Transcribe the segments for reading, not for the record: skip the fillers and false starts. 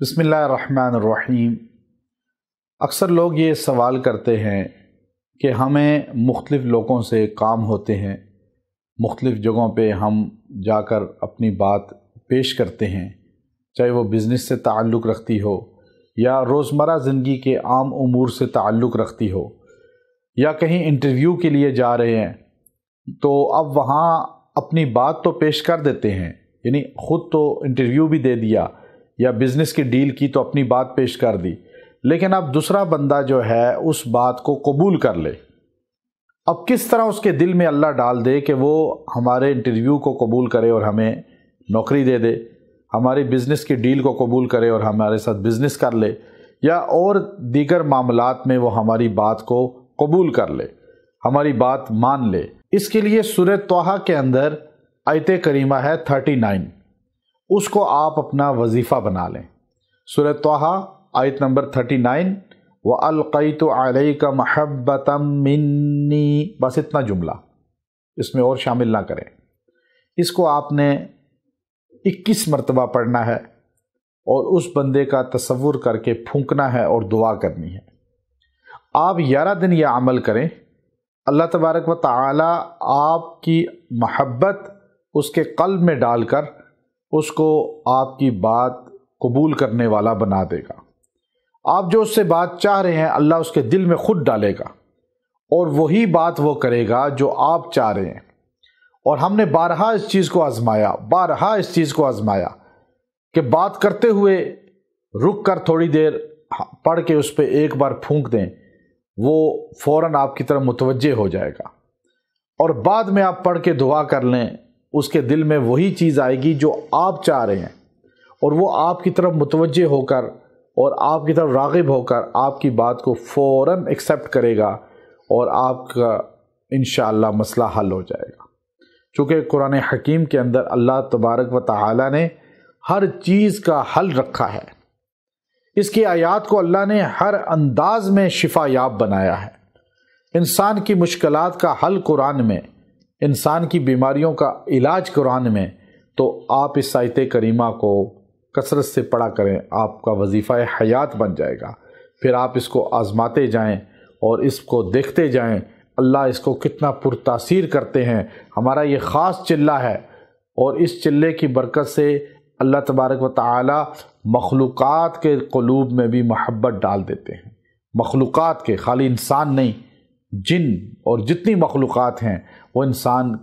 بسم اللہ الرحمن الرحیم۔ اکثر لوگ یہ سوال کرتے ہیں کہ ہمیں مختلف لوگوں سے کام ہوتے ہیں، مختلف جگہوں پہ ہم جا کر اپنی بات پیش کرتے ہیں، چاہے وہ بزنس سے تعلق رکھتی ہو یا روزمرہ زندگی کے عام امور سے تعلق رکھتی ہو، یا کہیں انٹرویو کے لیے جا رہے ہیں تو اب وہاں اپنی بات تو پیش کر دیتے ہیں، یعنی خود تو انٹرویو بھی دے دیا یا بزنس کی ڈیل کی تو اپنی بات پیش کر دی، لیکن اب دوسرا بندہ جو ہے اس بات کو قبول کر لے۔ اب کس طرح اس کے دل میں اللہ ڈال دے کہ وہ ہمارے انٹرویو کو قبول کرے اور ہمیں نوکری دے دے، ہماری بزنس کی ڈیل کو قبول کرے اور ہمارے ساتھ بزنس کر لے، یا اور دیگر معاملات میں وہ ہماری بات کو قبول کر لے، ہماری بات مان لے۔ اس کے لیے سورہ طٰہٰ کے اندر آیت کریمہ ہے 39، اس کو آپ اپنا وظیفہ بنا لیں۔ سورہ طٰہٰ آیت نمبر 39، وَأَلْقَيْتُ عَلَيْكَ مَحَبَّةً مِّنِّي، بس اتنا جملہ، اس میں اور شامل نہ کریں۔ اس کو آپ نے 21 مرتبہ پڑھنا ہے اور اس بندے کا تصور کر کے پھونکنا ہے اور دعا کرنی ہے۔ آپ 11 دن یہ عمل کریں، اللہ تبارک و تعالی آپ کی محبت اس کے قلب میں ڈال کر اس کو آپ کی بات قبول کرنے والا بنا دے گا۔ آپ جو اس سے بات چاہ رہے ہیں اللہ اس کے دل میں خود ڈالے گا اور وہی بات وہ کرے گا جو آپ چاہ رہے ہیں۔ اور ہم نے بارہا اس چیز کو آزمایا کہ بات کرتے ہوئے رک کر تھوڑی دیر پڑھ کے اس پہ ایک بار پھونک دیں، وہ فوراً آپ کی طرف متوجہ ہو جائے گا، اور بعد میں آپ پڑھ کے دعا کر لیں، اس کے دل میں وہی چیز آئے گی جو آپ چاہ رہے ہیں، اور وہ آپ کی طرف متوجہ ہو کر اور آپ کی طرف راغب ہو کر آپ کی بات کو فوراً ایکسیپٹ کرے گا اور آپ کا انشاءاللہ مسئلہ حل ہو جائے گا۔ چونکہ قرآن حکیم کے اندر اللہ تبارک و تعالی نے ہر چیز کا حل رکھا ہے، اس کی آیات کو اللہ نے ہر انداز میں شفا یاب بنایا ہے۔ انسان کی مشکلات کا حل قرآن میں، انسان کی بیماریوں کا علاج قرآن میں، تو آپ اس آیت کریمہ کو کثرت سے پڑھا کریں، آپ کا وظیفہ حیات بن جائے گا۔ پھر آپ اس کو آزماتے جائیں اور اس کو دیکھتے جائیں اللہ اس کو کتنا پرتاثیر کرتے ہیں۔ ہمارا یہ خاص چلہ ہے، اور اس چلے کی برکت سے اللہ تبارک و تعالی مخلوقات کے قلوب میں بھی محبت ڈال دیتے ہیں۔ مخلوقات کے، خالی انسان نہیں، جن اور جتنی مخلوقات ہیں وہ انسان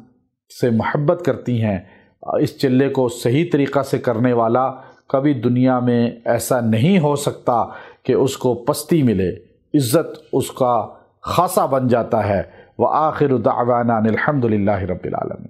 سے محبت کرتی ہیں۔ اس چلے کو صحیح طریقہ سے کرنے والا کبھی دنیا میں ایسا نہیں ہو سکتا کہ اس کو پستی ملے، عزت اس کا خاصا بن جاتا ہے۔ وآخر دعوانا الحمد للہ رب العالمین۔